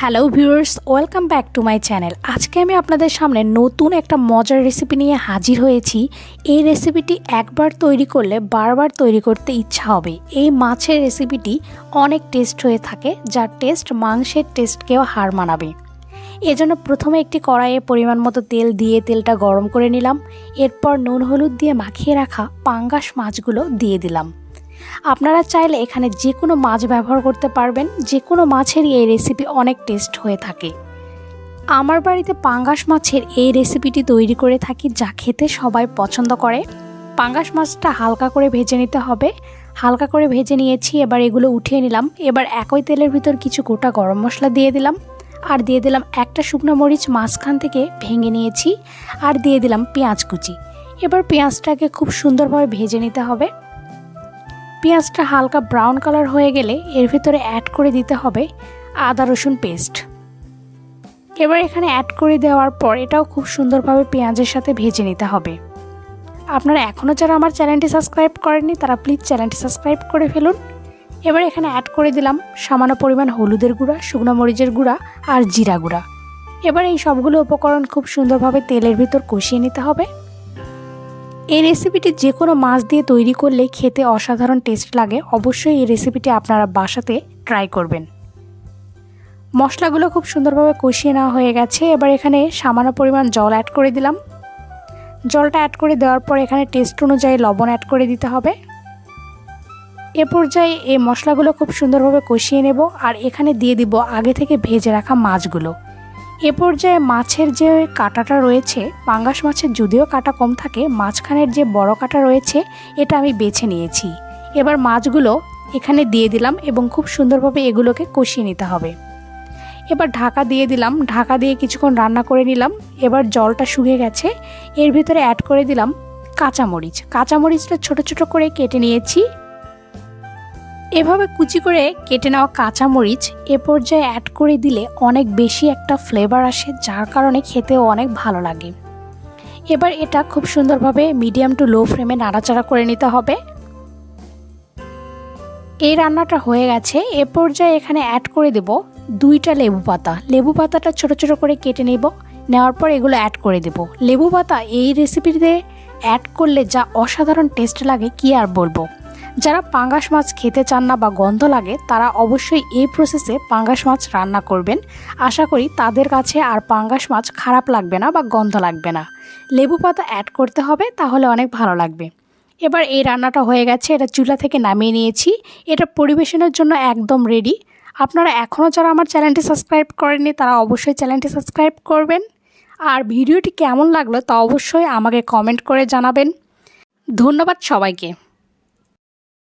Hello viewers, welcome back to my channel. আজকে আমি আপনাদের সামনে নতুন একটা মজার রেসিপি নিয়ে হাজির হয়েছি। এই রেসিপিটি একবার তৈরি করলে বারবার তৈরি করতে ইচ্ছা হবে। এই মাছের রেসিপিটি অনেক টেস্ট হয়ে থাকে, যার টেস্ট মাংসের টেস্টকেও হার মানাবে। এজন্য প্রথমে একটি কড়াইয়ে পরিমাণ মতো তেল দিয়ে তেলটা গরম করে নিলাম। এরপর নুন হলুদ দিয়ে মাখিয়ে রাখা পাঙ্গাস মাছগুলো দিয়ে দিলাম। আপনারা চাইলে এখানে যে কোনো মাছ ব্যবহার করতে পারবেন, যে কোনো মাছেরই এই রেসিপি অনেক টেস্ট হয়ে থাকে। আমার বাড়িতে পাঙ্গাস মাছের এই রেসিপিটি তৈরি করে থাকি, যা খেতে সবাই পছন্দ করে। পাঙ্গাস মাছটা হালকা করে ভেজে নিতে হবে। হালকা করে ভেজে নিয়েছি, এবার এগুলো উঠিয়ে নিলাম। এবার একই তেলের ভিতর কিছু গোটা গরম মশলা দিয়ে দিলাম, আর দিয়ে দিলাম একটা শুকনো মরিচ মাঝখান থেকে ভেঙে নিয়েছি, আর দিয়ে দিলাম পেঁয়াজ কুচি। এবার পেঁয়াজটাকে খুব সুন্দরভাবে ভেজে নিতে হবে। পেঁয়াজটা হালকা ব্রাউন কালার হয়ে গেলে এর ভিতরে অ্যাড করে দিতে হবে আদা রসুন পেস্ট। এবার এখানে অ্যাড করে দেওয়ার পর এটাও খুব সুন্দরভাবে পেঁয়াজের সাথে ভেজে নিতে হবে। আপনারা এখনও যারা আমার চ্যানেলটি সাবস্ক্রাইব করেননি তারা প্লিজ চ্যানেলটি সাবস্ক্রাইব করে ফেলুন। এবার এখানে অ্যাড করে দিলাম সামান্য পরিমাণ হলুদের গুঁড়া, শুকনো মরিচের গুঁড়া আর জিরা গুঁড়া। এবার এই সবগুলো উপকরণ খুব সুন্দরভাবে তেলের ভিতর কষিয়ে নিতে হবে। এই রেসিপিটি যে কোনো মাছ দিয়ে তৈরি করলে খেতে অসাধারণ টেস্ট লাগে। অবশ্যই এই রেসিপিটি আপনারা বাসাতে ট্রাই করবেন। মশলাগুলো খুব সুন্দরভাবে কষিয়ে নেওয়া হয়ে গেছে। এবার এখানে সামান্য পরিমাণ জল অ্যাড করে দিলাম। জলটা অ্যাড করে দেওয়ার পর এখানে টেস্ট অনুযায়ী লবণ অ্যাড করে দিতে হবে। এ পর্যায়ে এই মশলাগুলো খুব সুন্দরভাবে কষিয়ে নেব, আর এখানে দিয়ে দিব আগে থেকে ভেজে রাখা মাছগুলো। এ পর্যায়ে মাছের যে কাঁটাটা রয়েছে, পাঙ্গাস মাছের যদিও কাঁটা কম থাকে, মাঝখানের যে বড় কাঁটা রয়েছে এটা আমি বেছে নিয়েছি। এবার মাছগুলো এখানে দিয়ে দিলাম এবং খুব সুন্দরভাবে এগুলোকে কষিয়ে নিতে হবে। এবার ঢাকা দিয়ে দিলাম, ঢাকা দিয়ে কিছুক্ষণ রান্না করে নিলাম। এবার জলটা শুকিয়ে গেছে, এর ভিতরে অ্যাড করে দিলাম কাঁচামরিচ। কাঁচামরিচটা ছোট ছোট করে কেটে নিয়েছি। এভাবে কুচি করে কেটে নেওয়া কাঁচামরিচ এ পর্যায়ে অ্যাড করে দিলে অনেক বেশি একটা ফ্লেভার আসে, যার কারণে খেতেও অনেক ভালো লাগে। এবার এটা খুব সুন্দরভাবে মিডিয়াম টু লো ফ্লেমে নাড়াচাড়া করে নিতে হবে। এই রান্নাটা হয়ে গেছে। এ পর্যায়ে এখানে অ্যাড করে দেব 2টা লেবু পাতা। লেবু পাতাটা ছোট ছোট করে কেটে নেওয়ার পর এগুলো অ্যাড করে দেব। লেবু পাতা এই রেসিপিতে অ্যাড করলে যা অসাধারণ টেস্ট লাগে কি আর বলবো। যারা পাঙ্গাস মাছ খেতে চান না বা গন্ধ লাগে, তারা অবশ্যই এই প্রসেসে পাঙ্গাস মাছ রান্না করবেন। আশা করি তাদের কাছে আর পাঙ্গাস মাছ খারাপ লাগবে না বা গন্ধ লাগবে না। লেবু পাতা অ্যাড করতে হবে, তাহলে অনেক ভালো লাগবে। এবার এই রান্নাটা হয়ে গেছে, এটা চুলা থেকে নামিয়ে নিয়েছি। এটা পরিবেশনের জন্য একদম রেডি। আপনারা এখনও যারা আমার চ্যানেলটি সাবস্ক্রাইব করেননি তারা অবশ্যই চ্যানেলটি সাবস্ক্রাইব করবেন। আর ভিডিওটি কেমন লাগলো তা অবশ্যই আমাকে কমেন্ট করে জানাবেন। ধন্যবাদ সবাইকে।